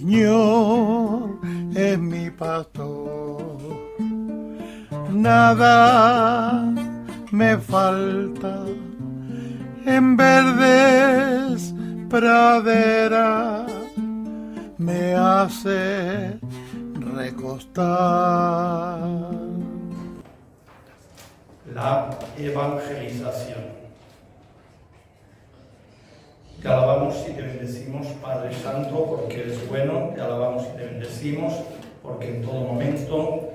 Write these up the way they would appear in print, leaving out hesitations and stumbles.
Señor es mi pastor, nada me falta, en verdes praderas me hace recostar. La evangelización. Te alabamos y te bendecimos, Padre Santo, porque eres bueno. Te alabamos y te bendecimos porque en todo momento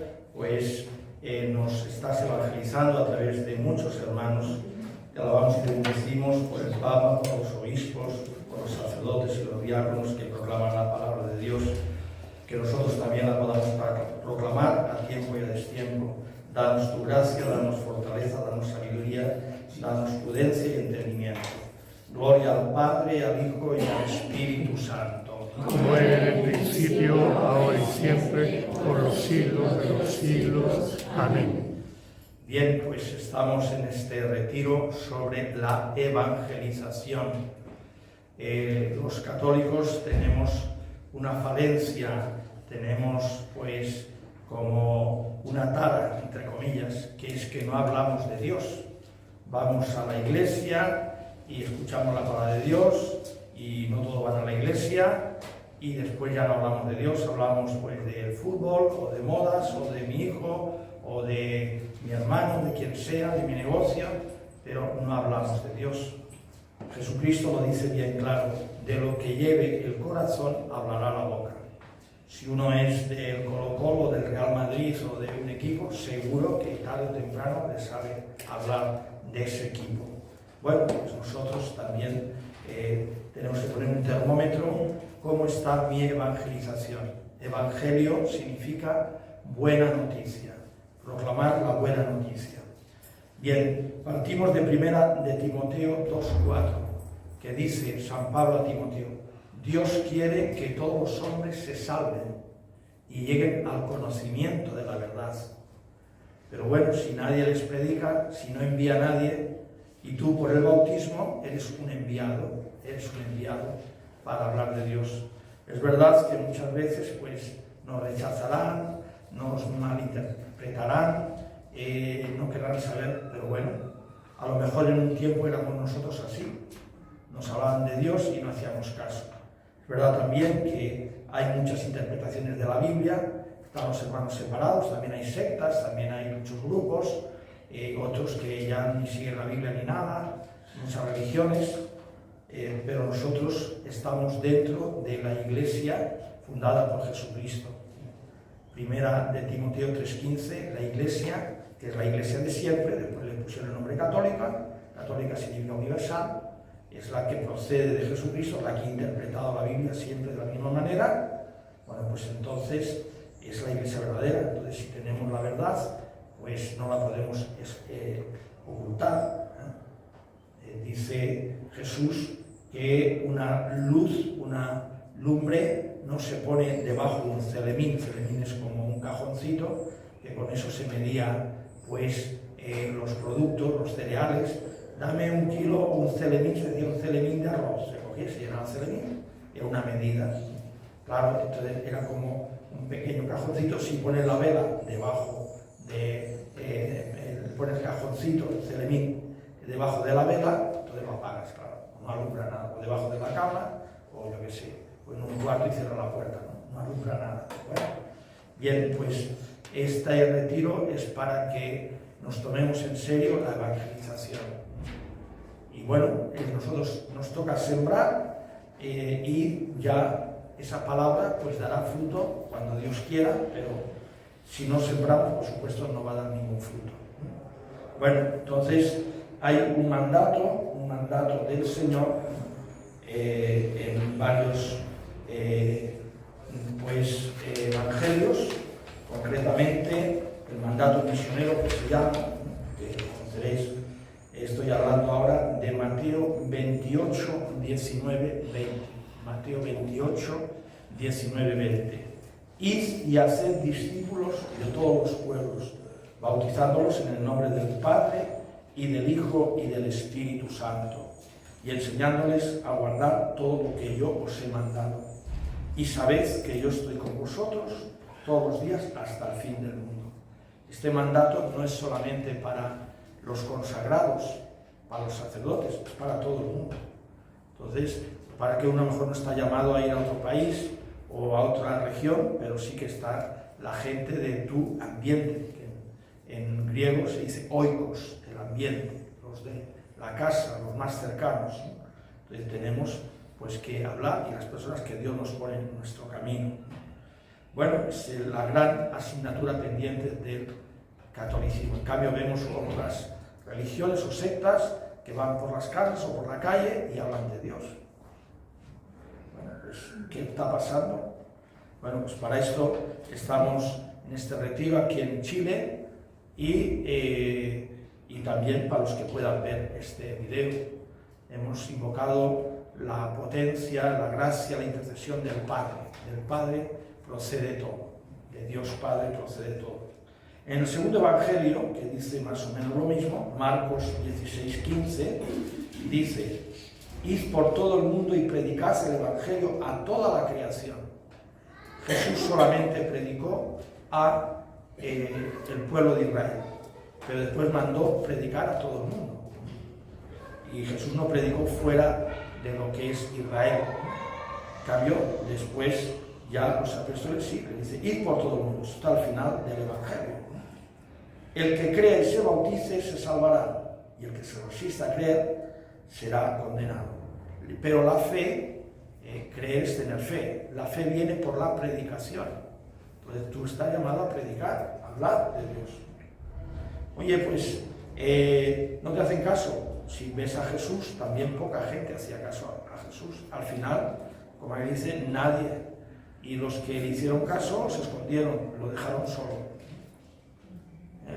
nos estás evangelizando a través de muchos hermanos. Te alabamos y te bendecimos por el Papa, por los obispos, por los sacerdotes y los diáconos que proclaman la palabra de Dios, que nosotros también la podamos proclamar a tiempo y a destiempo. Danos tu gracia, danos fortaleza, danos sabiduría, danos prudencia y entendimiento. Gloria al Padre, al Hijo y al Espíritu Santo. Como era en el principio, ahora y siempre, por los siglos de los siglos. Amén. Bien, pues estamos en este retiro sobre la evangelización. Los católicos tenemos una falencia, tenemos pues como una tara, entre comillas, que es que no hablamos de Dios. Vamos a la iglesia y escuchamos la palabra de Dios y no todos van a la iglesia y después ya no hablamos de Dios, hablamos pues del fútbol o de modas o de mi hijo o de mi hermano, de quien sea, de mi negocio, pero no hablamos de Dios. Jesucristo lo dice bien claro: de lo que lleve el corazón hablará la boca. Si uno es del Colo-Colo, del Real Madrid o de un equipo, seguro que tarde o temprano le sabe hablar de ese equipo. Bueno, pues nosotros también tenemos que poner un termómetro. ¿Cómo está mi evangelización? Evangelio significa buena noticia, proclamar la buena noticia. Bien, partimos de primera de Timoteo 2:4, que dice San Pablo a Timoteo: Dios quiere que todos los hombres se salven y lleguen al conocimiento de la verdad. Pero bueno, si nadie les predica, si no envía a nadie, y tú por el bautismo eres un enviado para hablar de Dios. Es verdad que muchas veces pues nos rechazarán, nos malinterpretarán, no querrán saber, pero bueno, a lo mejor en un tiempo éramos nosotros así, nos hablaban de Dios y no hacíamos caso. Es verdad también que hay muchas interpretaciones de la Biblia, están los hermanos separados, también hay sectas, también hay muchos grupos, otros que ya ni siguen la Biblia ni nada, muchas religiones, pero nosotros estamos dentro de la Iglesia fundada por Jesucristo. Primera de Timoteo 3:15, la Iglesia, que es la Iglesia de siempre, después le pusieron el nombre católica, católica significa universal, es la que procede de Jesucristo, la que ha interpretado la Biblia siempre de la misma manera. Bueno, pues entonces es la Iglesia verdadera. Entonces, si tenemos la verdad, pues no la podemos ocultar. Dice Jesús que una luz, una lumbre, no se pone debajo de un celemín. Celemín es como un cajoncito, que con eso se medía pues los productos, los cereales. Dame un kilo o un celemín, se decía un celemín de arroz. Se cogía, se llenaba el celemín, era una medida. Claro, entonces era como un pequeño cajoncito. Si pones la vela debajo pones el cajoncito, el celemín, debajo de la vela, entonces lo apagas, claro, no alumbra nada. O debajo de la cama, o yo qué sé, o en un cuarto y cierra la puerta, no alumbra nada. Bueno, bien, pues este retiro es para que nos tomemos en serio la evangelización. Y bueno, nosotros nos toca sembrar y ya esa palabra pues dará fruto cuando Dios quiera, pero si no sembramos, por supuesto, no va a dar ningún fruto. Bueno, entonces hay un mandato del Señor en varios evangelios, concretamente el mandato misionero que se llama, que conoceréis. Estoy hablando ahora de Mateo 28, 19, 20. Mateo 28, 19, 20. Id y haced discípulos de todos los pueblos, bautizándolos en el nombre del Padre, y del Hijo, y del Espíritu Santo, y enseñándoles a guardar todo lo que yo os he mandado. y sabed que yo estoy con vosotros todos los días hasta el fin del mundo. Este mandato no es solamente para los consagrados, para los sacerdotes, es para todo el mundo. Entonces, para que uno a lo mejor no está llamado a ir a otro país o a otra región, pero sí que está la gente de tu ambiente, que en griego se dice oikos, el ambiente, los de la casa, los más cercanos, ¿no? Entonces tenemos pues que hablar, y las personas que Dios nos pone en nuestro camino. Bueno, es la gran asignatura pendiente del catolicismo. En cambio vemos otras religiones o sectas que van por las casas o por la calle y hablan de Dios. Bueno, pues, ¿qué está pasando? Bueno, pues para esto estamos en este retiro aquí en Chile y también para los que puedan ver este video. Hemos invocado la potencia, la gracia, la intercesión del Padre. Del Padre procede todo, de Dios Padre procede todo. En el segundo Evangelio, que dice más o menos lo mismo, Marcos 16:15, dice: id por todo el mundo y predicad el Evangelio a toda la creación. Jesús solamente predicó a el pueblo de Israel, pero después mandó predicar a todo el mundo. Y Jesús no predicó fuera de lo que es Israel. Cambió después ya los apóstoles sí, le dice: id por todo el mundo, está al final del Evangelio. El que crea y se bautice se salvará, y el que se resista a creer será condenado. Pero la fe, creer es tener fe. La fe viene por la predicación. Entonces tú estás llamado a predicar, a hablar de Dios. Oye, pues no te hacen caso. Si ves a Jesús, también poca gente hacía caso a Jesús. Al final, como él dice, nadie. Y los que le hicieron caso se escondieron, lo dejaron solo.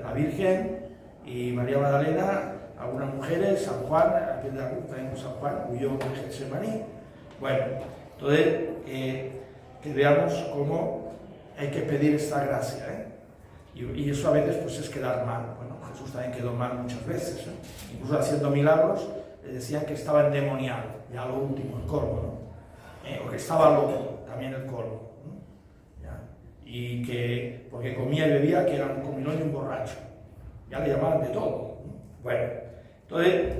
La Virgen y María Magdalena, algunas mujeres, San Juan, a pie de la cruz también San Juan, huyó de Getsemaní. Bueno, entonces que veamos cómo hay que pedir esta gracia, ¿eh? Y eso a veces pues es quedar mal. Bueno, Jesús también quedó mal muchas veces, ¿eh? Incluso haciendo milagros le decían que estaba endemoniado, ya lo último, el colmo, ¿no? O que estaba loco, también el colmo, ¿no? ¿Ya? Y que porque comía y bebía, que era un comilón y un borracho, ya le llamaban de todo, ¿no? Bueno, entonces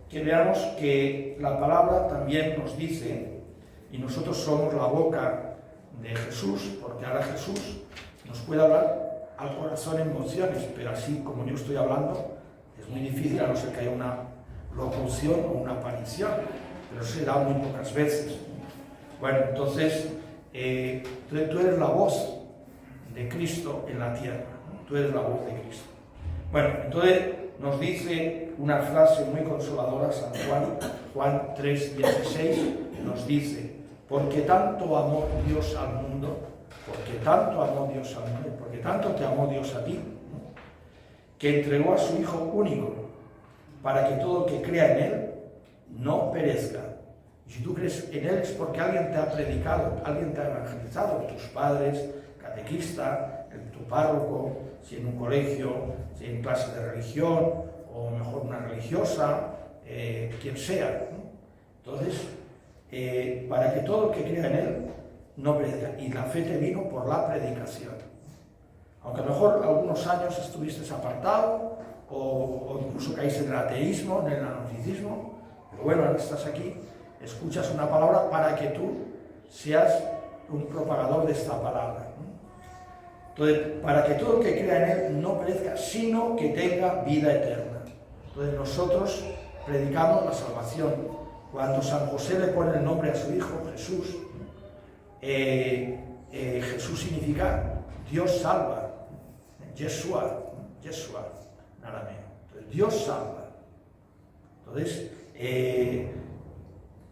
que veamos que la palabra también nos dice, y nosotros somos la boca de Jesús, porque ahora Jesús nos puede hablar al corazón emociones, pero así como yo estoy hablando, es muy difícil, a no ser que haya una locución o una aparición, pero se da muy pocas veces. Bueno, entonces, tú eres la voz de Cristo en la tierra, ¿no? Tú eres la voz de Cristo. Bueno, entonces nos dice una frase muy consoladora San Juan 3:16, nos dice: porque tanto amó Dios al mundo, porque tanto amó Dios al mundo, porque tanto te amó Dios a ti, ¿no? Que entregó a su Hijo único, para que todo el que crea en Él no perezca. Y si tú crees en Él es porque alguien te ha predicado, alguien te ha evangelizado, tus padres, catequista, tu párroco, si en un colegio, si en clase de religión, o mejor una religiosa, quien sea, ¿no? Entonces, para que todo el que crea en Él no perezca. Y la fe te vino por la predicación. Aunque a lo mejor algunos años estuviste apartado, o incluso caíste en el ateísmo, en el agnosticismo, pero bueno, ahora estás aquí, escuchas una palabra para que tú seas un propagador de esta palabra, ¿no? Entonces, para que todo el que crea en Él no perezca, sino que tenga vida eterna. Entonces nosotros predicamos la salvación. Cuando San José le pone el nombre a su hijo, Jesús, Jesús significa Dios salva, Yeshua, en arameo. Entonces, Dios salva. Entonces,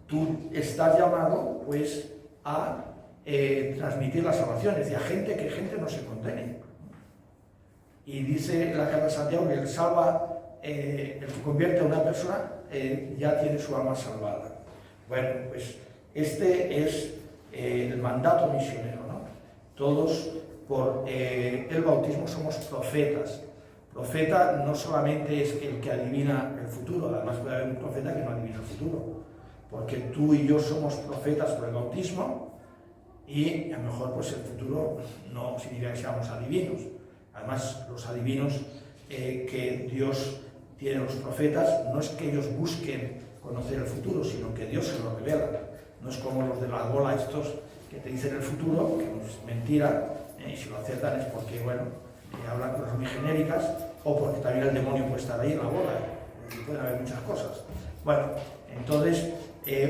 tú estás llamado pues a transmitir la salvación, es decir, a gente que gente no se condene. Y dice la carta de Santiago que el salva, el que convierte a una persona ya tiene su alma salvada. Bueno, pues este es el mandato misionero, ¿no? Todos por el bautismo somos profetas. Profeta no solamente es el que adivina el futuro, además puede haber un profeta que no adivina el futuro, porque tú y yo somos profetas por el bautismo, y a lo mejor pues el futuro no significa que seamos adivinos. Además, los adivinos que Dios tiene los profetas, no es que ellos busquen conocer el futuro, sino que Dios se lo revela. No es como los de la bola estos que te dicen el futuro, que es mentira, y si lo acertan es porque, bueno, hablan cosas muy genéricas, o porque también el demonio puede estar ahí en la bola, y pueden haber muchas cosas. Bueno, entonces,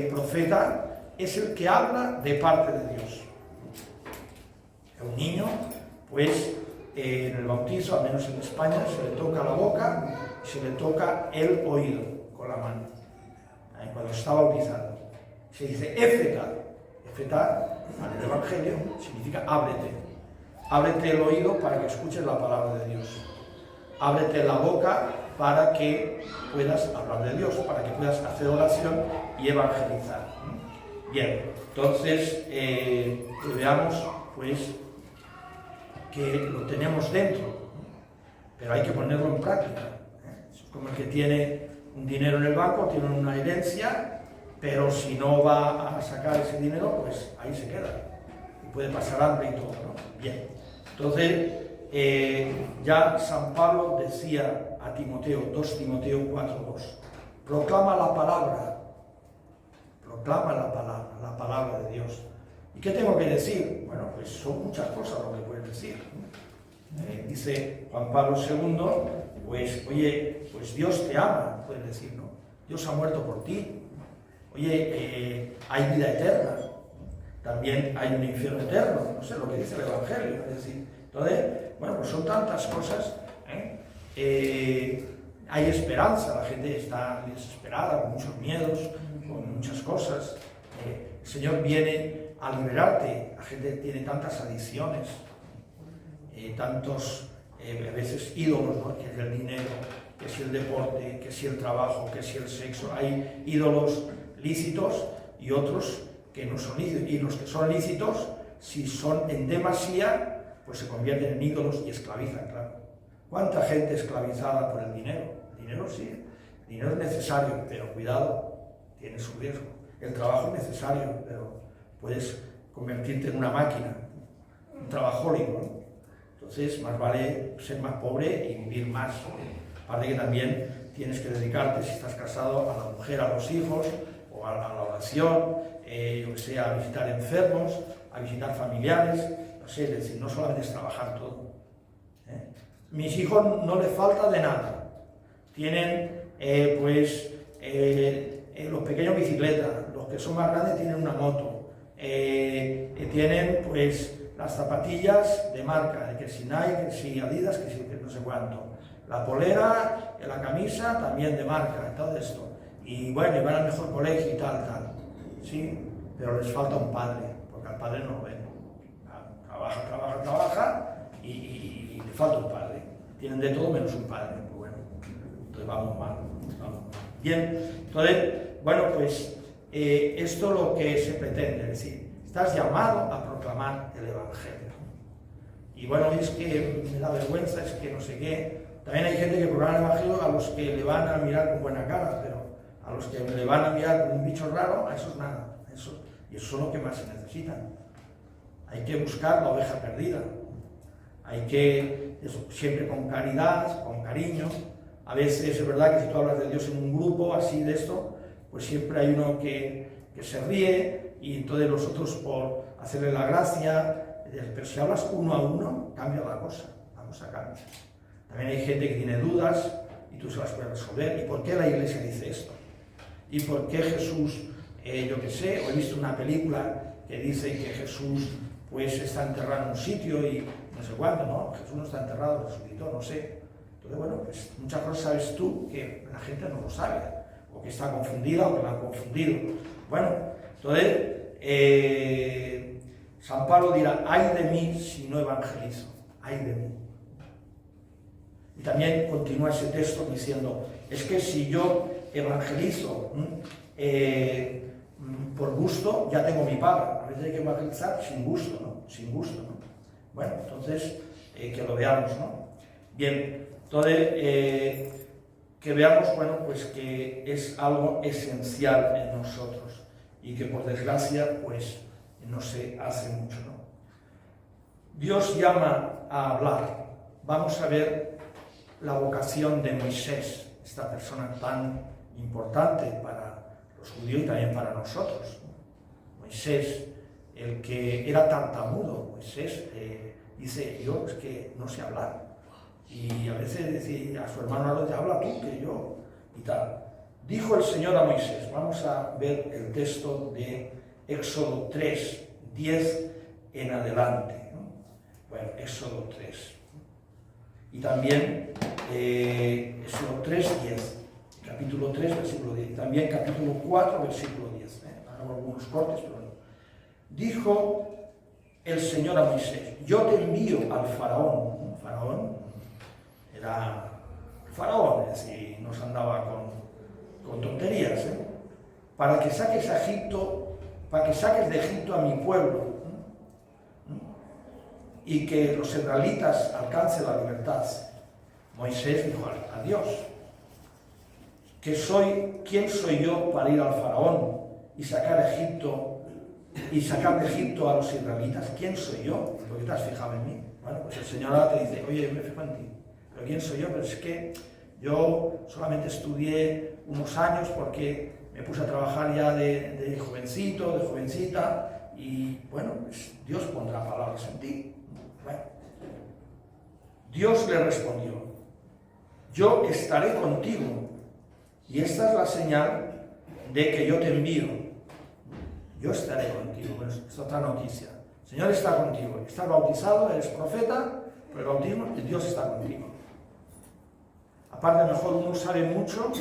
profeta es el que habla de parte de Dios. A un niño, pues, en el bautizo, al menos en España, se le toca la boca y se le toca el oído con la mano, cuando se está bautizando. Se dice éfeta. Éfeta, en el Evangelio, significa ábrete. Ábrete el oído para que escuches la palabra de Dios. Ábrete la boca para que puedas hablar de Dios, para que puedas hacer oración y evangelizar. Bien, entonces veamos pues que lo tenemos dentro, pero hay que ponerlo en práctica. Es como el que tiene un dinero en el banco, tiene una herencia, pero si no va a sacar ese dinero, pues ahí se queda. Y puede pasar hambre y todo, ¿no? Bien, entonces ya San Pablo decía a Timoteo, 2 Timoteo 4:2, proclama la palabra la palabra de Dios. ¿Y qué tengo que decir? Bueno, pues son muchas cosas lo que puedes decir. Dice Juan Pablo II, pues, oye, pues Dios te ama, puedes decir, ¿no? Dios ha muerto por ti. Oye, hay vida eterna. También hay un infierno eterno. No sé lo que dice el Evangelio. Es decir, entonces, bueno, pues son tantas cosas. Hay esperanza, la gente está desesperada, con muchos miedos, con muchas cosas. El Señor viene a liberarte. La gente tiene tantas adicciones, tantos, a veces ídolos, ¿no? Que es el dinero, que es el deporte, que es el trabajo, que es el sexo. Hay ídolos lícitos y otros que no son lícitos. Y los que son lícitos, si son en demasía, pues se convierten en ídolos y esclavizan, claro. ¿Cuánta gente esclavizada por el dinero? El dinero sí, el dinero es necesario, pero cuidado, tiene su riesgo. El trabajo es necesario, pero puedes convertirte en una máquina, un trabajólico, ¿no? Entonces, más vale ser más pobre y vivir más. Aparte que también tienes que dedicarte, si estás casado, a la mujer, a los hijos, o a la oración, yo que sé, a visitar enfermos, a visitar familiares, no sé, es decir, no solamente es trabajar todo. Mis hijos no les falta de nada. Tienen, los pequeños bicicletas, los que son más grandes tienen una moto, tienen, pues, las zapatillas de marca, de que si Nike, que si Adidas, que si no sé cuánto. La polera, la camisa también de marca, todo esto. Y bueno, van al mejor colegio y tal. Sí, pero les falta un padre, porque al padre no lo ven. Trabaja y le falta un padre. Tienen de todo menos un padre. Pues bueno, entonces vamos mal. Bien, entonces, bueno, pues esto es lo que se pretende, es decir, estás llamado a proclamar el Evangelio. Y bueno, es que me da vergüenza, es que no sé qué. También hay gente que proclama el Evangelio a los que le van a mirar con buena cara, pero a los que le van a mirar con un bicho raro, a esos nada. Y eso es lo que más se necesitan. Hay que buscar la oveja perdida. Hay que, siempre con caridad, con cariño. A veces es verdad que si tú hablas de Dios en un grupo así de esto, pues siempre hay uno que se ríe y entonces los otros por hacerle la gracia. Pero si hablas uno a uno, cambia la cosa. Vamos a cambiar. También hay gente que tiene dudas y tú se las puedes resolver. ¿Y por qué la Iglesia dice esto? ¿Y por qué Jesús, yo qué sé, o he visto una película que dice que Jesús pues está enterrado en un sitio y no sé cuánto, ¿no? Jesús no está enterrado, resucitó, no sé. Entonces, bueno, pues muchas cosas sabes tú que la gente no lo sabe, o que está confundida o que la han confundido. Bueno, entonces, San Pablo dirá, ay de mí si no evangelizo, ay de mí. Y también continúa ese texto diciendo, es que si yo evangelizo por gusto, ya tengo mi paga. A veces hay que evangelizar sin gusto, ¿no? Sin gusto, ¿no? Bueno, entonces, que lo veamos, ¿no? Bien, entonces, que veamos, bueno, pues que es algo esencial en nosotros y que por desgracia, pues, no se hace mucho, ¿no? Dios llama a hablar. Vamos a ver la vocación de Moisés, esta persona tan importante para los judíos y también para nosotros. Moisés, el que era tartamudo, Moisés dice, yo es que no sé hablar. Y a veces decía a su hermano, habla tú que yo, y tal. Dijo el Señor a Moisés, vamos a ver el texto de Éxodo 3, 10 en adelante, ¿no? Bueno, Éxodo 3. Y también Éxodo 3, 10, capítulo 3, versículo 10. También capítulo 4, versículo 10. Hago algunos cortes, pero no. Dijo el Señor a Moisés, yo te envío al faraón. Faraón era faraón, es decir, no se andaba con tonterías, para que saques a Egipto, para que saques de Egipto a mi pueblo, y que los israelitas alcancen la libertad. Moisés dijo a Dios, ¿quién soy yo para ir al faraón y sacar de Egipto a los israelitas? ¿Quién soy yo? ¿Por qué te has fijado en mí? Bueno, pues el Señor ahora te dice, oye, me fijo en ti, pero ¿quién soy yo? Pero es que yo solamente estudié unos años porque me puse a trabajar ya de jovencito, de jovencita, y bueno, pues Dios pondrá palabras en ti. Bueno, Dios le respondió, yo estaré contigo, y esta es la señal de que yo te envío. Yo estaré contigo. Bueno, es otra noticia. El Señor está contigo. Estás bautizado, eres profeta, pero el bautismo, Dios está contigo. Aparte, a lo mejor uno sabe mucho,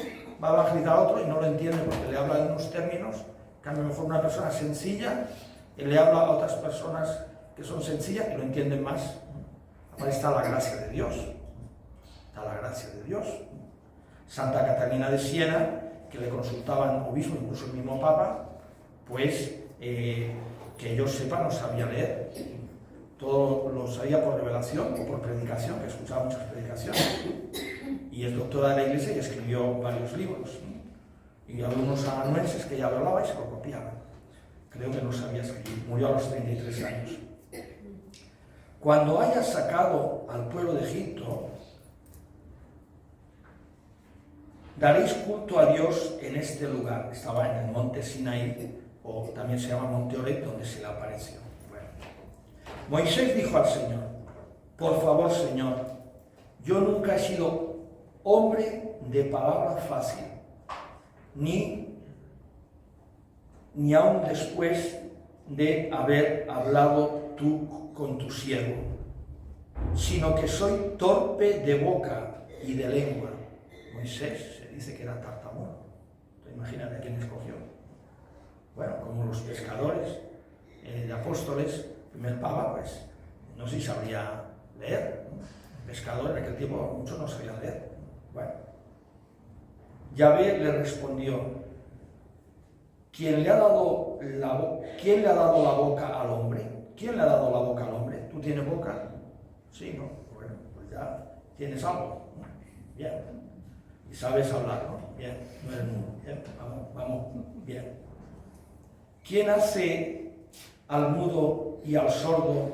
va a evangelizar a otro y no lo entiende porque le habla de unos términos, que a lo mejor una persona sencilla y le habla a otras personas que son sencillas y lo entienden más. Aparte está la gracia de Dios. Está la gracia de Dios. Santa Catalina de Siena, que le consultaban obispo, incluso el mismo Papa, pues que yo sepa no sabía leer. Todo lo sabía por revelación o por predicación, que escuchaba muchas predicaciones. Y es doctora de la Iglesia y escribió varios libros. Y algunos amanuenses que ya lo hablaba y se lo copiaban. Creo que no sabía escribir. Murió a los 33 años. Cuando hayas sacado al pueblo de Egipto, daréis culto a Dios en este lugar. Estaba en el monte Sinaí, o también se llama monte Oreb, donde se le apareció. Bueno. Moisés dijo al Señor, por favor, Señor, yo nunca he sido hombre de palabra fácil, ni aun después de haber hablado tú con tu siervo, sino que soy torpe de boca y de lengua. Moisés se dice que era tartamudo. Imagínate a quién escogió. Bueno, como los pescadores de apóstoles, el primer papa, pues no sé si sabría leer. El pescador en aquel tiempo muchos no sabían leer. Bueno, Yahvé le respondió, ¿quién le ha dado la boca al hombre? ¿Quién le ha dado la boca al hombre? ¿Tú tienes boca? Sí, ¿no? Bueno, pues ya tienes algo. Bien. Y sabes hablar, ¿no? Bien, no eres mudo. Bien, vamos, bien. ¿Quién hace al mudo y al sordo,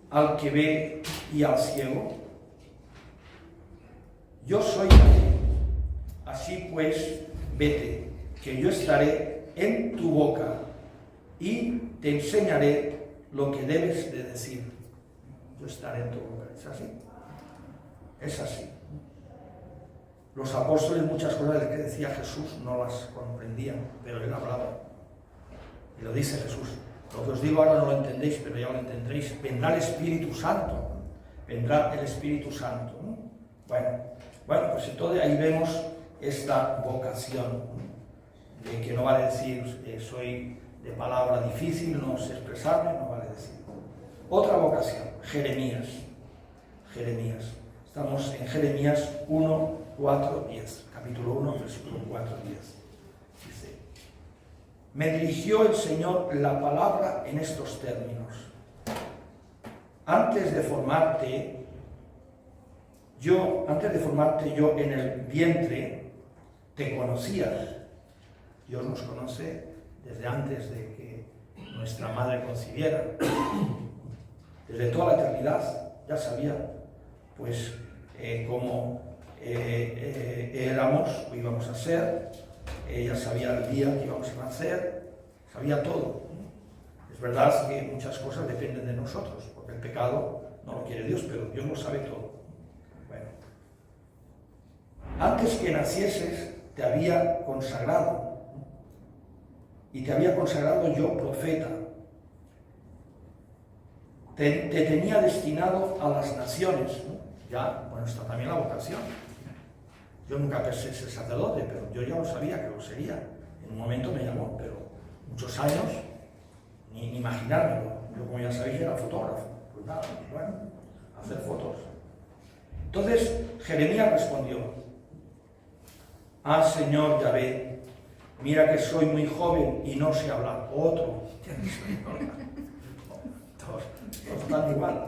al que ve y al ciego? Yo soy Yahvé. Así pues, vete, que yo estaré en tu boca y te enseñaré lo que debes de decir. Yo estaré en tu boca. ¿Es así? Es así. Los apóstoles muchas cosas que decía Jesús no las comprendían, pero él hablaba. Y lo dice Jesús. Lo que os digo ahora no lo entendéis, pero ya lo entenderéis. Vendrá el Espíritu Santo. Vendrá el Espíritu Santo. ¿No? Bueno, pues entonces ahí vemos esta vocación, de que no vale decir soy de palabra difícil, no sé expresarme, no vale decir. Otra vocación, Jeremías. Estamos en Jeremías 1, 4, 10. Capítulo 1, versículo 4, 10. Dice, me dirigió el Señor la palabra en estos términos. Antes de formarte yo en el vientre te conocía. Dios nos conoce desde antes de que nuestra madre concibiera. Desde toda la eternidad ya sabía, pues, cómo éramos o íbamos a ser. Ella sabía el día que íbamos a nacer, sabía todo. Es verdad que muchas cosas dependen de nosotros, porque el pecado no lo quiere Dios, pero Dios lo sabe todo. Bueno, antes que nacieses te había consagrado, y te había consagrado yo profeta. Te tenía destinado a las naciones, ¿no? Ya, bueno, está también la vocación. Yo nunca pensé ser sacerdote, pero yo ya lo sabía que lo sería. En un momento me llamó, pero muchos años, ni imaginármelo. Yo, como ya sabéis, era fotógrafo. Pues nada, bueno, hacer fotos. Entonces, Jeremías respondió: ah, Señor Yahvé, mira que soy muy joven y no sé hablar. Otro. Todos están igual.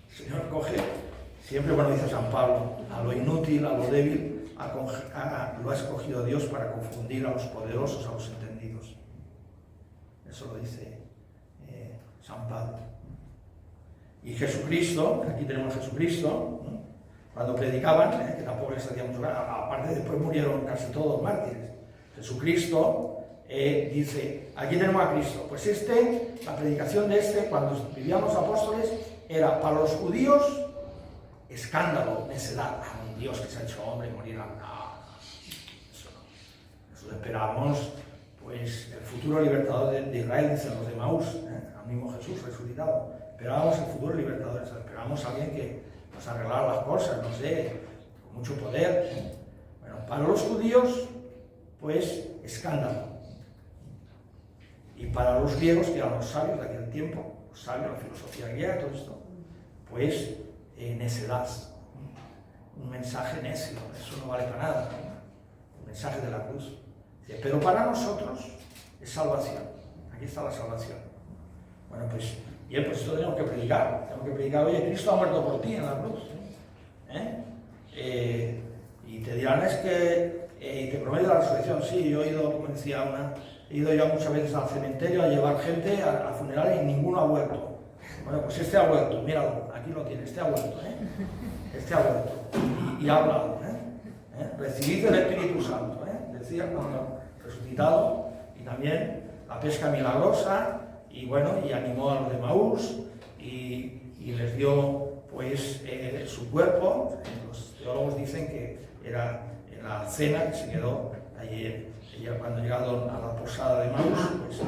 El Señor coge, siempre cuando dice San Pablo, a lo inútil, a lo débil, lo ha escogido Dios para confundir a los poderosos, a los entendidos. Eso lo dice San Pablo. Y Jesucristo, aquí tenemos a Jesucristo, ¿no? Cuando predicaban, que tampoco les hacía mucho caso, aparte después murieron casi todos mártires. Jesucristo dice, aquí tenemos a Cristo. Pues la predicación de cuando vivían los apóstoles, era para los judíos escándalo, necedad. Un Dios que se ha hecho hombre y morirá. No, eso no. Nosotros esperamos, pues, el futuro libertador de Israel, dicen los de Maús, al mismo Jesús resucitado. Esperábamos el futuro libertador, esperábamos a alguien que nos arreglara las cosas, no sé, con mucho poder. Bueno, para los judíos, pues, escándalo. Y para los griegos, que eran los sabios de aquel tiempo, los sabios, la filosofía griega, todo esto, pues, necedad. Un mensaje necio, eso no vale para nada. Un mensaje de la cruz. Pero para nosotros es salvación. Aquí está la salvación. Bueno, pues, bien, pues esto tenemos que predicar. Tenemos que predicar, oye, Cristo ha muerto por ti en la cruz. Y te dirán, es que te prometo la resurrección. Sí, yo he ido, como decía una, he ido ya muchas veces al cementerio a llevar gente a funerales y ninguno ha vuelto. Bueno, pues este ha vuelto, míralo, aquí lo tiene, este ha vuelto, este ha vuelto y ha hablado, recibid el Espíritu Santo, decía cuando resucitado, y también la pesca milagrosa, y bueno, y animó a los de Maús, y les dio pues su cuerpo. Los teólogos dicen que era en la cena que se quedó allí, ella cuando llegaron a la posada de Maús, pues,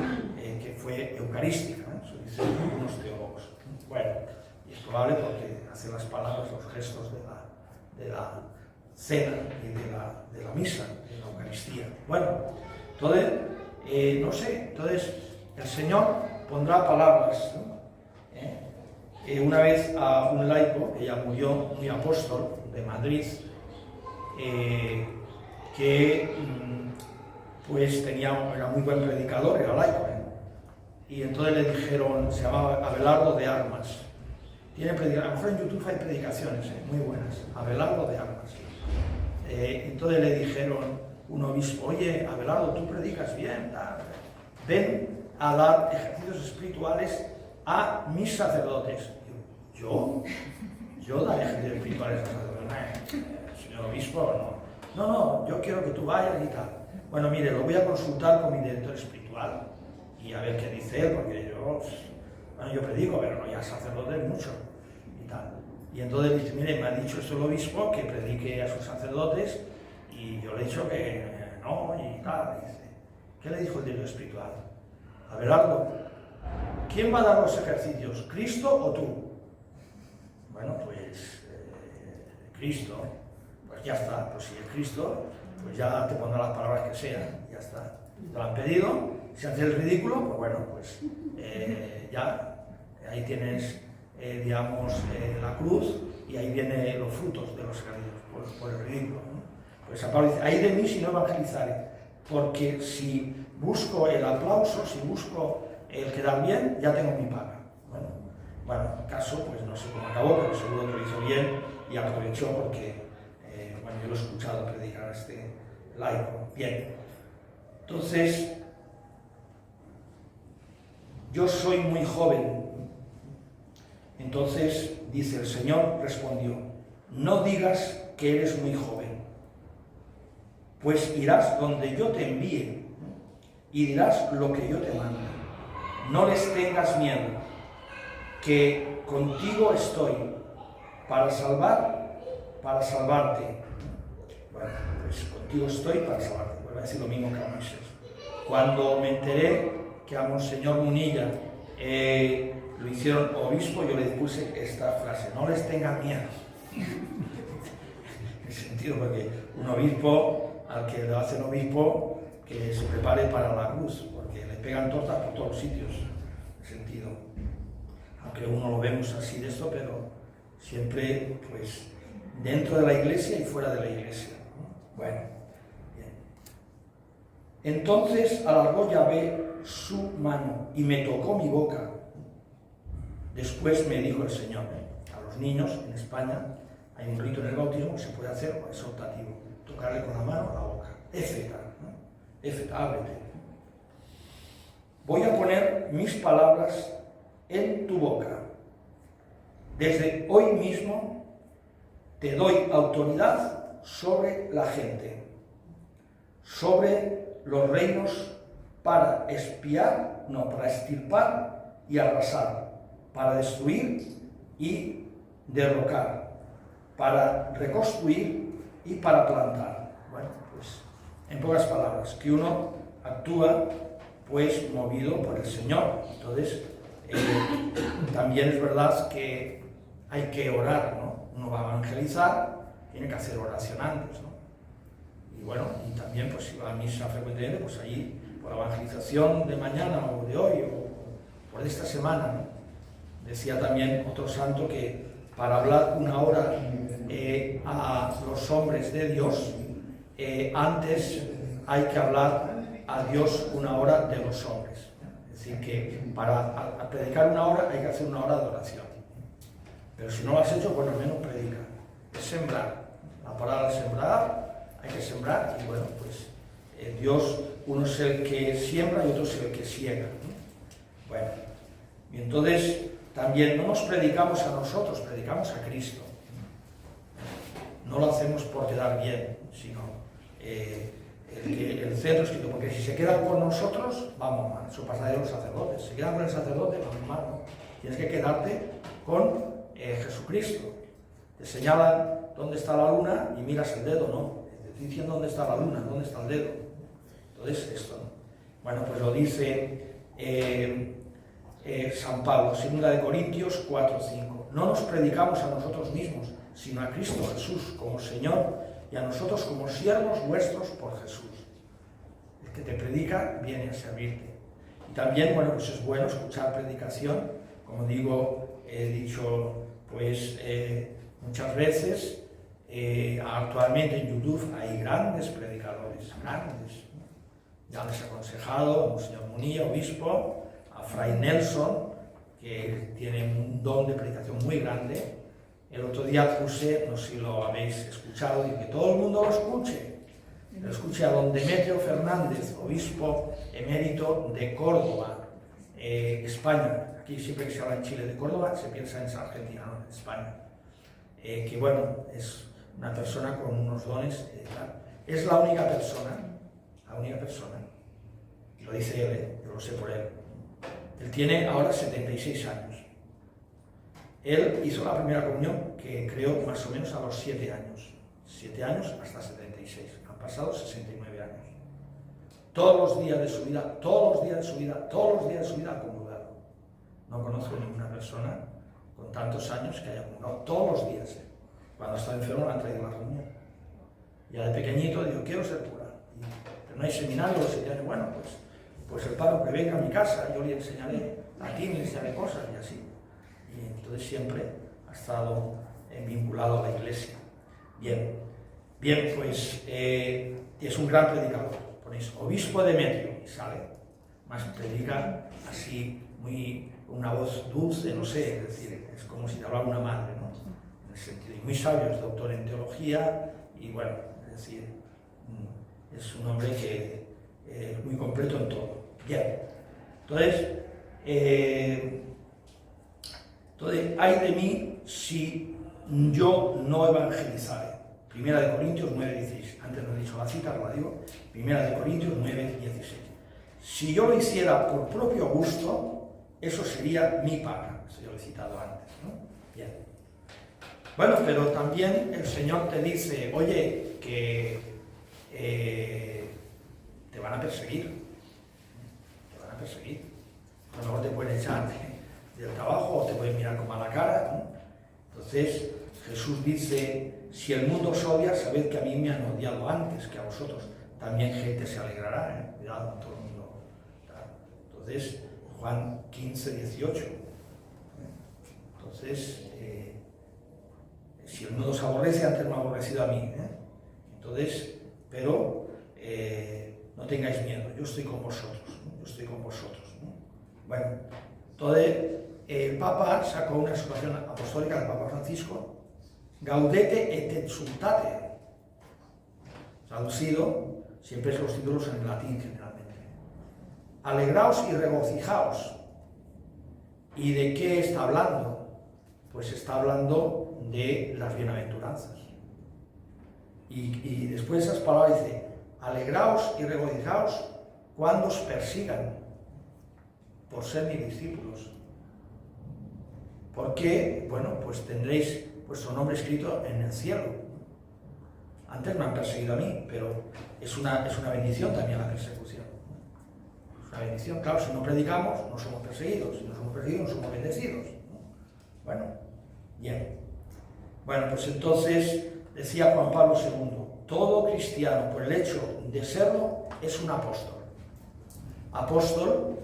que fue eucarística, eso dicen algunos teólogos. Bueno, y es probable porque hace las palabras, los gestos de la cena y de la misa, de la Eucaristía. Bueno, entonces, no sé, entonces el Señor pondrá palabras, ¿no? Una vez a un laico, que ya murió, muy apóstol, de Madrid, que pues era muy buen predicador, era laico, y entonces le dijeron, se llamaba Abelardo de Armas. A lo mejor en YouTube hay predicaciones muy buenas, Abelardo de Armas. Entonces le dijeron un obispo, oye, Abelardo, tú predicas bien, ven a dar ejercicios espirituales a mis sacerdotes. Digo, ¿yo daré ejercicios espirituales a sacerdotes? Señor obispo, no, yo quiero que tú vayas y tal. Bueno, mire, lo voy a consultar con mi director espiritual y a ver qué dice él, porque yo predico, pero no ya sacerdote mucho y tal. Y entonces dice, mire, me ha dicho esto el obispo, que predique a sus sacerdotes, y yo le he dicho que no, y tal. Dice, ¿qué le dijo el director espiritual? Abelardo, ¿quién va a dar los ejercicios, Cristo o tú? Bueno, pues Cristo. Pues ya está, pues si es Cristo, pues ya te pondrá las palabras que sean, ya está. Te lo han pedido, si haces el ridículo, pues bueno, pues ya ahí tienes, digamos, la cruz, y ahí vienen los frutos de los ejercicios, por el ridículo, ¿no? Pues San Pablo dice, ay de mí si no evangelizaré, porque si busco el aplauso, si busco el quedar bien, ya tengo mi paga. Bueno, en caso, pues no sé cómo acabó, pero seguro que lo hizo bien y aprovechó porque, yo lo he escuchado predicar a este laico. Bien, entonces, yo soy muy joven. Entonces, dice el Señor, respondió, no digas que eres muy joven, pues irás donde yo te envíe y dirás lo que yo te mande. No les tengas miedo, que contigo estoy para salvarte. Bueno, pues contigo estoy para salvarte. Vuelvo a decir lo mismo que a Moisés. Cuando me enteré que a Monseñor Munilla lo hicieron obispo, yo le puse esta frase, no les tengan miedo. En el sentido, porque un obispo, al que lo hacen obispo, que se prepare para la cruz, porque le pegan tortas por todos los sitios, en el sentido. Aunque uno lo vemos así de esto, pero siempre, pues, dentro de la iglesia y fuera de la iglesia. Bueno, bien. Entonces alargó Yahvé su mano y me tocó mi boca. Después me dijo el Señor, a los niños en España hay un rito en el bautismo que se puede hacer exhortativo, tocarle con la mano a la boca. Éfeta, ¿no? Éfeta, ábrete. Voy a poner mis palabras en tu boca. Desde hoy mismo te doy autoridad sobre la gente, sobre los reinos para para extirpar y arrasar, para destruir y derrocar, para reconstruir y para plantar. Bueno, pues en pocas palabras, que uno actúa pues movido por el Señor. Entonces, también es verdad que hay que orar, ¿no? Uno va a evangelizar, tiene que hacer oración antes, ¿no? Y bueno, y también pues si va a misa frecuentemente, pues ahí por la evangelización de mañana o de hoy o por esta semana, ¿no? Decía también otro santo que para hablar una hora a los hombres de Dios, antes hay que hablar a Dios una hora de los hombres. Es decir, que para predicar una hora hay que hacer una hora de oración. Pero si no lo has hecho, bueno, al menos predica. Es sembrar. La palabra es sembrar, hay que sembrar y bueno, pues Dios, uno es el que siembra y otro es el que siega, ¿no? Bueno, y entonces también no nos predicamos a nosotros, predicamos a Cristo. No lo hacemos por quedar bien, sino el centro es Cristo, porque si se quedan con nosotros, vamos mal. Eso pasa de los sacerdotes. Si se quedan con el sacerdote, vamos mal, ¿no? Tienes que quedarte con Jesucristo. Te señalan dónde está la luna y miras el dedo, ¿no? Te estoy diciendo dónde está la luna, dónde está el dedo. Entonces, esto, ¿no? Bueno, pues lo dice San Pablo, 2 Corintios 4:5. No nos predicamos a nosotros mismos, sino a Cristo Jesús como Señor y a nosotros como siervos vuestros por Jesús. El que te predica viene a servirte. Y también, bueno, pues es bueno escuchar predicación. Como digo, he dicho, pues muchas veces, actualmente en YouTube hay grandes predicadores, grandes. Ya les he aconsejado a Monseñor Munilla, obispo, a Fray Nelson, que tiene un don de predicación muy grande. El otro día puse, no sé si lo habéis escuchado, y que todo el mundo lo escuche. Lo escuche a don Demetrio Fernández, obispo emérito de Córdoba, España. Aquí siempre que se habla en Chile de Córdoba, se piensa en Argentina, no, en España. Que bueno, es una persona con unos dones. Es la única persona, lo dice él, yo lo sé por él. Él tiene ahora 76 años. Él hizo la primera comunión, que creo más o menos a los 7 años. 7 años hasta 76. Han pasado 69 años. Todos los días de su vida ha comulgado. No conozco ninguna persona con tantos años que haya comulgado todos los días. Cuando está enfermo le han traído la comunión. Ya de pequeñito digo, quiero ser cura. Pero no hay seminario de 7 años. Bueno, pues el párroco que venga a mi casa, yo le enseñaré latín, le enseñaré cosas y así. Y entonces siempre ha estado vinculado a la iglesia. Bien, pues es un gran predicador. Ponéis obispo Demetrio y sale. Más predica así, una voz dulce, no sé, es decir, es como si te hablara una madre, ¿no? En el sentido, y muy sabio, es doctor en teología y bueno, es decir, es un hombre que es muy completo en todo. Bien, entonces, Entonces, ay de mí si yo no evangelizaré. 1 Corintios 9:16. Antes no he dicho la cita, pero la digo. 1 Corintios 9:16. Si yo lo hiciera por propio gusto, eso sería mi paga. Eso yo lo he citado antes, ¿no? Bien. Bueno, pero también el Señor te dice, oye, que te van a perseguir. Te van a perseguir. A lo mejor te pueden echar del trabajo o te pueden mirar con mala cara, ¿no? Entonces, Jesús dice, si el mundo os odia, sabed que a mí me han odiado antes que a vosotros. También gente se alegrará, ¿eh? Cuidado con todo el mundo. Entonces, Juan 15:18. Entonces, si el mundo os aborrece, antes me ha aborrecido a mí, ¿eh? Entonces, pero no tengáis miedo, yo estoy con vosotros, ¿no? Yo estoy con vosotros, ¿no? Bueno, entonces el Papa sacó una exhortación apostólica del Papa Francisco, Gaudete et exultate, traducido, siempre son los títulos en latín generalmente. Alegraos y regocijaos. ¿Y de qué está hablando? Pues está hablando de las bienaventuranzas. Y después de esas palabras dice, alegraos y regocijaos cuando os persigan por ser mis discípulos. Porque, bueno, pues tendréis vuestro nombre escrito en el cielo. Antes me han perseguido a mí, pero es una bendición también la persecución. Es una bendición, claro, si no predicamos no somos perseguidos, si no somos perseguidos no somos bendecidos, ¿no? Bueno, bien. Bueno, pues entonces decía Juan Pablo II, todo cristiano, por el hecho de serlo, es un apóstol. Apóstol,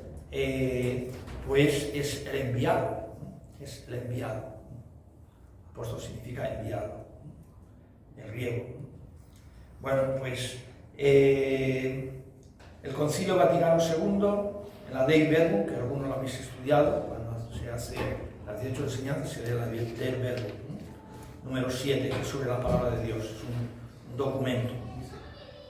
pues es el enviado, ¿no? Es el enviado. Apóstol significa enviado, en griego. Bueno, pues el Concilio Vaticano II, en la Dei Verbum, que algunos lo habéis estudiado, cuando se hace las 18 enseñanzas, se lee la Dei Verbum, ¿no? Número 7, que es sobre la palabra de Dios, es un documento.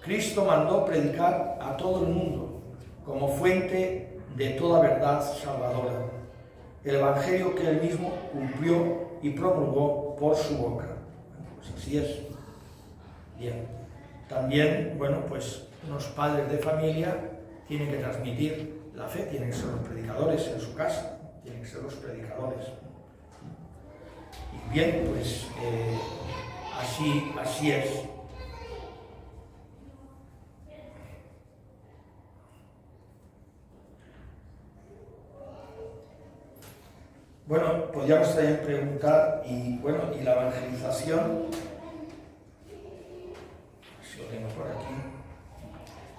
Cristo mandó predicar a todo el mundo como fuente de toda verdad salvadora, el evangelio que él mismo cumplió y promulgó por su boca. Bueno, pues así es. Bien. También, bueno, pues los padres de familia tienen que transmitir la fe, tienen que ser los predicadores en su casa, tienen que ser los predicadores. Y bien, pues así es. Bueno, podríamos también preguntar, y la evangelización, si lo tengo por aquí.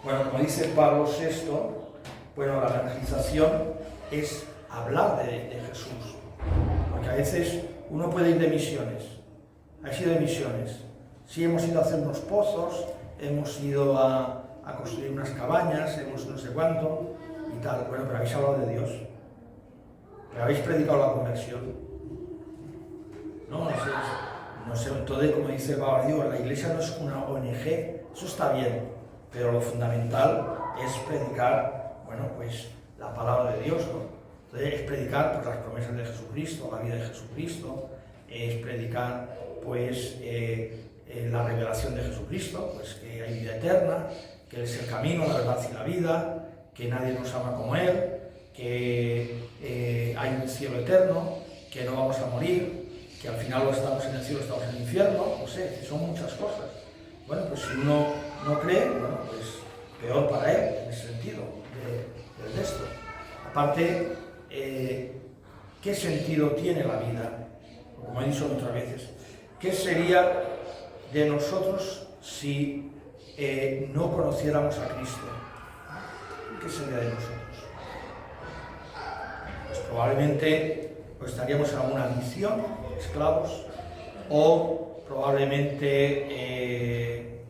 Bueno, como dice Pablo VI, bueno, la evangelización es hablar de Jesús, porque a veces uno puede ir de misiones. ¿Habéis ido de misiones? Sí, hemos ido a hacer unos pozos, hemos ido a construir unas cabañas, hemos no sé cuánto y tal. Bueno, pero habéis hablado de Dios. Pero habéis predicado la conversión. No sé, entonces, como dice Pablo, digo, la iglesia no es una ONG, eso está bien, pero lo fundamental es predicar, bueno, pues la palabra de Dios, ¿no? Entonces es predicar pues, las promesas de Jesucristo, la vida de Jesucristo, es predicar pues la revelación de Jesucristo, pues que hay vida eterna, que Él es el camino, la verdad y la vida, que nadie nos ama como Él, que hay un cielo eterno, que no vamos a morir, que al final o estamos en el cielo o estamos en el infierno, no sé, son muchas cosas. Bueno, pues si uno no cree, bueno, pues peor para él, en ese sentido, de esto. Aparte, ¿qué sentido tiene la vida? Como he dicho otras veces, ¿qué sería de nosotros si no conociéramos a Cristo? ¿Qué sería de nosotros? Pues probablemente pues, estaríamos en alguna misión, esclavos, o probablemente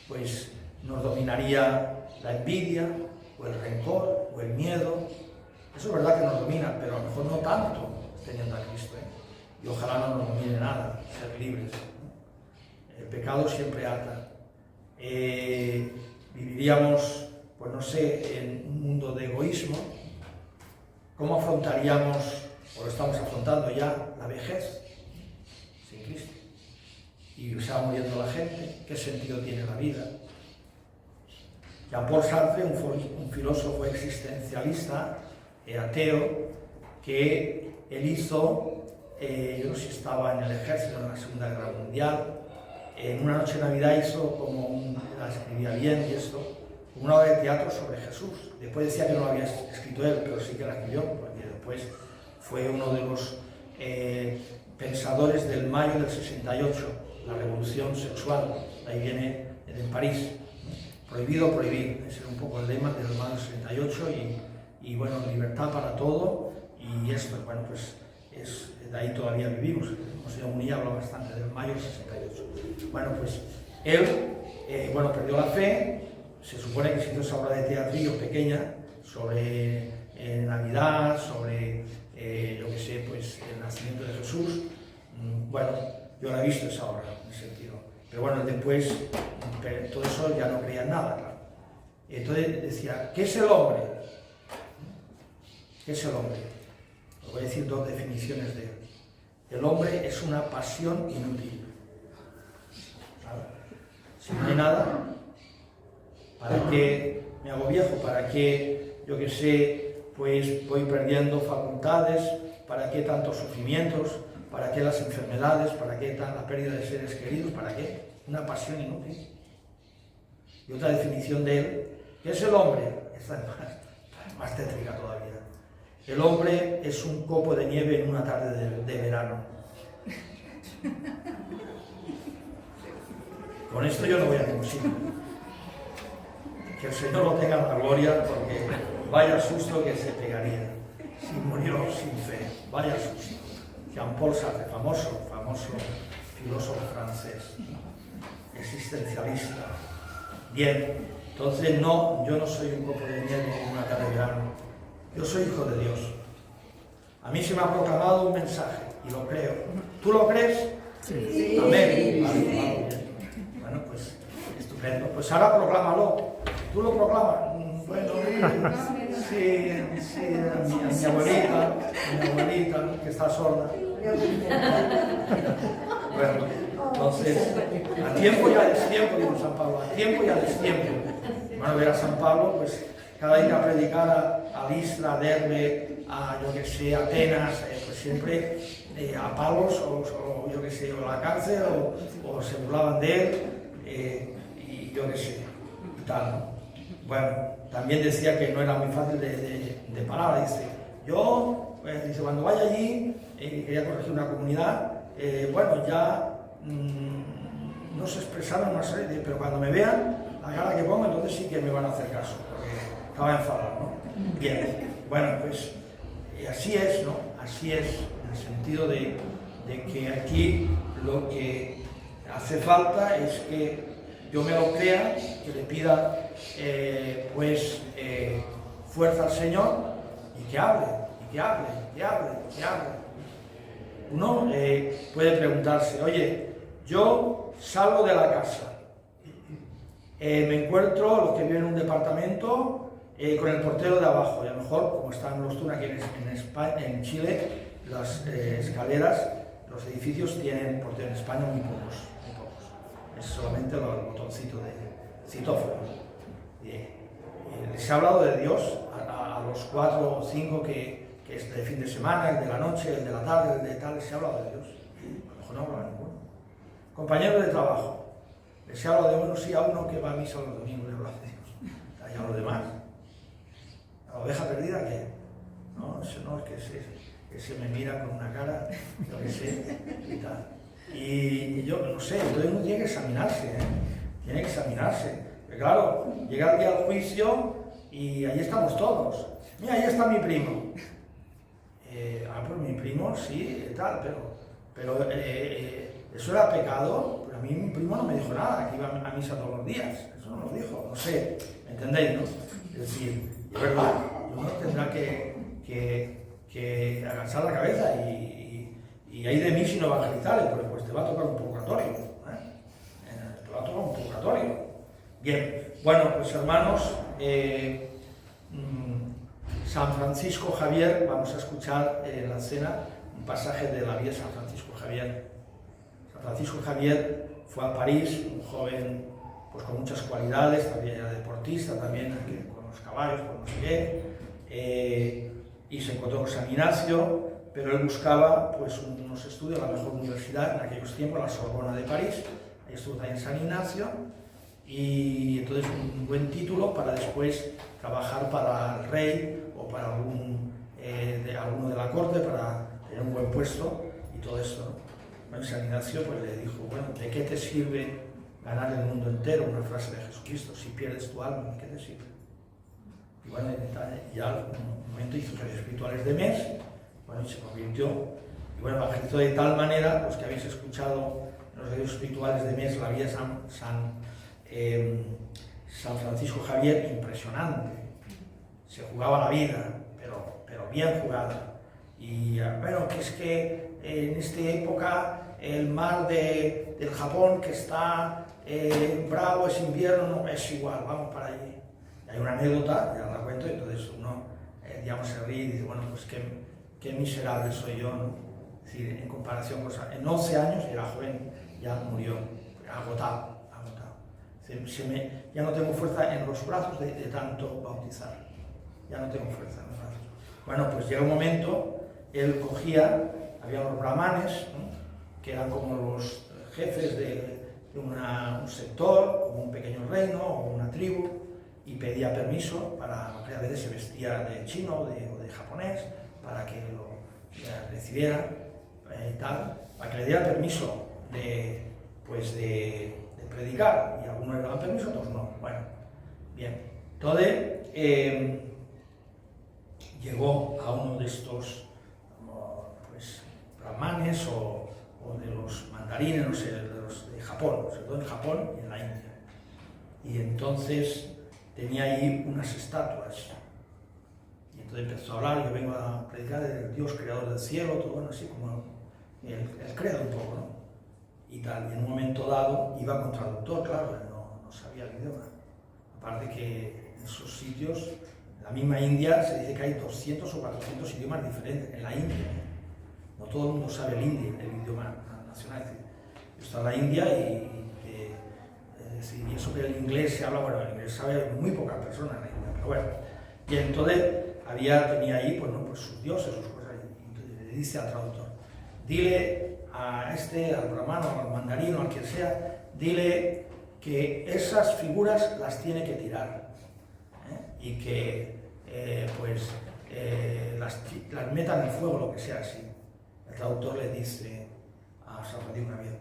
pues nos dominaría la envidia, o el rencor, o el miedo. Eso es verdad que nos domina, pero a lo mejor no tanto teniendo a Cristo, ¿eh? Y ojalá no nos domine nada, ser libres, ¿no? El pecado siempre ata. Viviríamos, pues no sé, en un mundo de egoísmo, ¿Cómo afrontaríamos, o lo estamos afrontando ya, la vejez sin Cristo? Y se va muriendo la gente, ¿qué sentido tiene la vida? Jean-Paul Sartre, un filósofo existencialista, ateo, que él hizo, yo no sé si estaba en el ejército en la Segunda Guerra Mundial, en una noche de Navidad hizo la escribía bien y esto, una obra de teatro sobre Jesús. Después decía que no lo había escrito él, pero sí que la escribió, porque después fue uno de los pensadores del mayo del 68, la revolución sexual, ahí viene en París. Prohibido prohibir, ese era un poco el lema del mayo del 68 y bueno, libertad para todo y esto, bueno, pues de ahí todavía vivimos. José Munilla habla bastante del mayo del 68. Bueno, pues él, perdió la fe, se supone que se hizo esa obra de teatrillo pequeña sobre Navidad, sobre, yo qué sé, pues el nacimiento de Jesús. Bueno, yo la he visto esa obra, en ese sentido. Pero bueno, después, todo eso ya no creía en nada, claro. Entonces decía, ¿qué es el hombre? ¿Qué es el hombre? Os voy a decir dos definiciones de él. El hombre es una pasión inútil. ¿Claro? Si no hay nada, ¿para qué me hago viejo? ¿Para qué, yo qué sé, pues voy perdiendo facultades? ¿Para qué tantos sufrimientos? ¿Para qué las enfermedades? ¿Para qué la pérdida de seres queridos? ¿Para qué? Una pasión inútil. Y otra definición de él, ¿qué es el hombre? Esta es más tétrica todavía. El hombre es un copo de nieve en una tarde de verano. Con esto yo no voy a ningún sitio. Que el Señor lo tenga en la gloria, porque vaya susto que se pegaría si murió sin fe. Vaya susto. Jean-Paul Sartre, famoso filósofo francés, existencialista. Bien, entonces no, yo no soy un copo de nieve en una tarde de verano. Yo soy hijo de Dios. A mí se me ha proclamado un mensaje y lo creo. ¿Tú lo crees? Sí. Amén. Vale. Bueno, pues estupendo. Pues ahora proclámalo. ¿Tú lo proclamas? Bueno, sí, mi abuelita, que está sorda. Bueno, entonces, a tiempo y a destiempo, dijo San Pablo, a tiempo y a destiempo. Bueno, ver a San Pablo, pues cada vez que predicar a Listra, a Derbe, a yo que sé, Atenas, pues siempre a palos, o yo que sé, o a la cárcel, o se burlaban de él, y yo que sé, y tal, ¿no? Bueno, también decía que no era muy fácil de parar, dice, yo, dice, cuando vaya allí, quería corregir una comunidad, bueno, ya no se expresaron más, pero cuando me vean, la cara que pongo, entonces sí que me van a hacer caso, porque estaba enfadado, ¿no? Bien, bueno, pues así es, ¿no? Así es, en el sentido de que aquí lo que hace falta es que yo me lo crea, que le pida fuerza al Señor y que hable. Uno puede preguntarse, oye, yo salgo de la casa, me encuentro, los que viven en un departamento, con el portero de abajo, y a lo mejor, como están los TUN aquí en Chile, las escaleras, los edificios tienen portero. En España muy pocos. Es solamente el botoncito de citófono. Les he hablado de Dios a los 4 o 5 que es de fin de semana, el de la noche, el de la tarde, el de tal, les he hablado de Dios. A lo mejor no hablo a ninguno. Compañeros de trabajo, les he hablado de uno, sí, a uno que va a misa los domingos, le he hablado de Dios. Y a los demás. La oveja perdida, ¿qué? No, eso no, es que se me mira con una cara, yo qué sé, y tal. Y yo no sé, entonces uno tiene que examinarse, tiene que examinarse. Pero claro, llega el día del juicio y ahí estamos todos. Mira, ahí está mi primo. Pues mi primo sí, tal, pero eso era pecado. Pero a mí mi primo no me dijo nada, que iba a misa todos los días. Eso no lo dijo, no sé, ¿me entendéis, no? Es decir, es verdad, uno tendrá que agachar la cabeza y hay de mí si no evangelizarle, porque pues te va a tocar un purgatorio, te va a tocar un purgatorio. Bien, bueno, pues hermanos, San Francisco Javier, vamos a escuchar en la cena un pasaje de la vida de San Francisco Javier. San Francisco Javier fue a París, un joven pues con muchas cualidades, también era deportista, también con los caballos, con no sé qué, y se encontró con San Ignacio, pero él buscaba pues unos estudios, la mejor universidad en aquellos tiempos, la Sorbona de París, ahí estuvo también San Ignacio, y entonces un buen título para después trabajar para el rey o para alguno de la corte, para tener un buen puesto y todo esto, ¿no? Bueno, San Ignacio pues le dijo, bueno, ¿de qué te sirve ganar el mundo entero? Una frase de Jesucristo, si pierdes tu alma, ¿de qué te sirve? Y bueno, ya en un momento hizo sus espirituales de mes, bueno, y se convirtió, y bueno, evangelizó de tal manera, los que habéis escuchado en los radios espirituales de mes, la vida de San Francisco Javier, impresionante, se jugaba la vida, pero bien jugada, y bueno, que es que en esta época el mar del Japón que está bravo, es invierno, no, es igual, vamos para allí. Y hay una anécdota, ya la cuento, y entonces uno, digamos, se ríe y dice, bueno, pues qué miserable soy yo, ¿no? Es decir, en comparación con... En 11 años, era joven, ya murió, agotado. Ya no tengo fuerza en los brazos de tanto bautizar, ya no tengo fuerza en los brazos. Bueno, pues llega un momento, él cogía, había los brahmanes, ¿no?, que eran como los jefes de un sector, como un pequeño reino o una tribu, y pedía permiso para, a veces se vestía de chino o de japonés, para que lo recibiera y tal, para que le diera permiso de predicar, y algunos le daban permiso, otros no. Bueno, bien. Entonces, llegó a uno de estos brahmanes o de los mandarines, no sé, de los de Japón, sobre todo en Japón y en la India. Y entonces tenía ahí unas estatuas. Y entonces empezó a hablar, yo vengo a predicar del Dios creador del cielo, todo bueno, así como el credo un poco, ¿no? Y tal, y en un momento dado iba con traductor, claro, no sabía el idioma. Aparte que en esos sitios, en la misma India, se dice que hay 200 o 400 idiomas diferentes, en la India. No todo el mundo sabe el hindi, el idioma nacional. Es decir, está en la India y eso que el inglés se habla, bueno, el inglés sabe muy pocas personas en la India, pero bueno. Y entonces tenía ahí pues sus dioses, sus cosas, y entonces le dice al traductor, dile al brahmano, al mandarino, al que sea, dile que esas figuras las tiene que tirar, y que las meta en el fuego, lo que sea así. El traductor le dice a San Francisco Javier,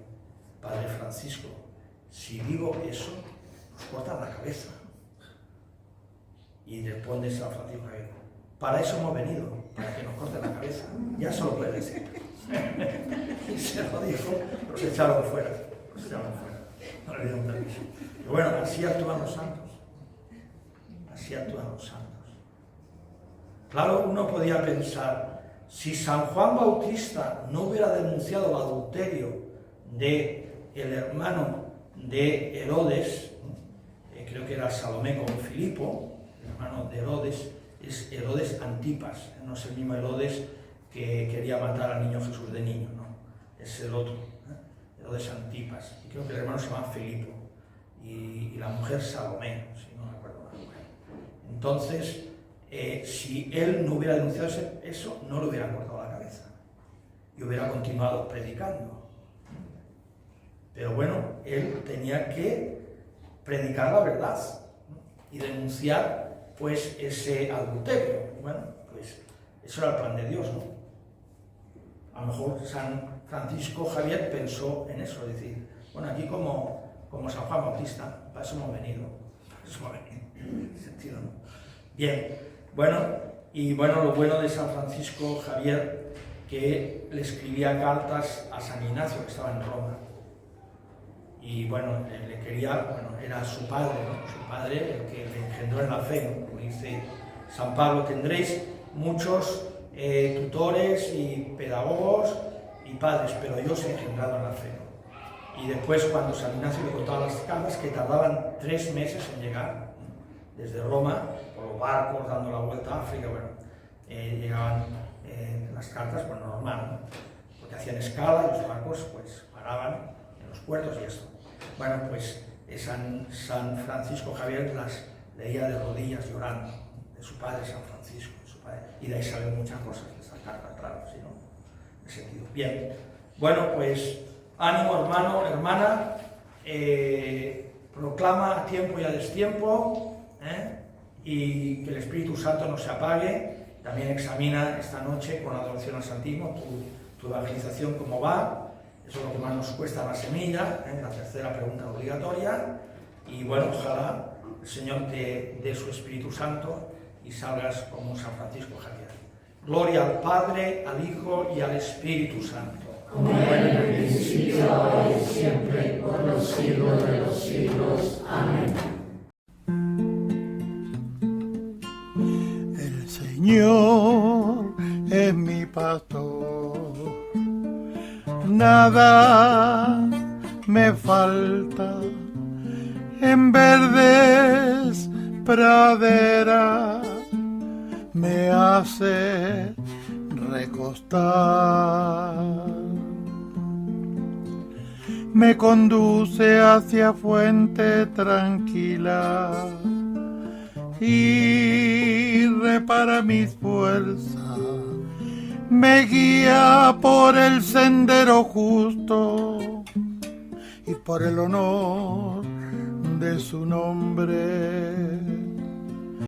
Padre Francisco, si digo eso, nos cortan la cabeza. Y responde San Francisco Javier, para eso hemos venido, para que nos corten la cabeza. Ya solo puede decir. Y se lo dijo, los echaron fuera. No le dieron permiso. Pero bueno, así actúan los santos. Así actúan los santos. Claro, uno podía pensar, si San Juan Bautista no hubiera denunciado el adulterio del hermano de Herodes, creo que era Salomé con Filipo, el hermano de Herodes, es Herodes Antipas, no es el mismo Herodes que quería matar al niño Jesús de niño, no, es el otro, Herodes Antipas, y creo que el hermano se llama Filipo, y la mujer Salomé, si no me acuerdo mal. Entonces, si él no hubiera denunciado eso, no le hubieran cortado la cabeza, y hubiera continuado predicando. Pero bueno, él tenía que predicar la verdad y denunciar pues ese adulterio. Bueno, pues eso era el plan de Dios, ¿no? A lo mejor San Francisco Javier pensó en eso, es decir, bueno, aquí como San Juan Bautista, para eso hemos venido, en ese sentido, ¿no? Bien, bueno, lo bueno de San Francisco Javier, que le escribía cartas a San Ignacio, que estaba en Roma. Y bueno, le quería, era su padre, ¿no? Su padre, el que le engendró en la fe, ¿no? Como dice San Pablo, tendréis muchos tutores y pedagogos y padres, pero yo os he engendrado en la fe, ¿no? Y después, cuando San Ignacio le contaba las cartas, que tardaban 3 meses en llegar, ¿no? Desde Roma, por los barcos, dando la vuelta a África, bueno. llegaban las cartas, pues normal, ¿no? Porque hacían escala y los barcos pues paraban en los puertos y esto. Bueno, pues San Francisco Javier las leía de rodillas llorando, de su padre San Francisco, de su padre, y de ahí salen muchas cosas de esa carta, claro, ¿sí, no? En sentido. Bien, bueno, pues ánimo, hermano, hermana, proclama a tiempo y a destiempo, y que el Espíritu Santo no se apague. También examina esta noche con la adoración al Santísimo tu evangelización, cómo va. Eso es lo que más nos cuesta la semilla, la tercera pregunta obligatoria. Y bueno, ojalá el Señor te dé su Espíritu Santo y salgas como San Francisco Javier. Gloria al Padre, al Hijo y al Espíritu Santo. Como era en el principio, ahora y siempre, por los siglos de los siglos. Amén. El Señor es mi pastor, nada me falta. En verdes praderas me hace recostar, me conduce hacia fuente tranquila y repara mis fuerzas, me guía por el sendero justo y por el honor de su nombre.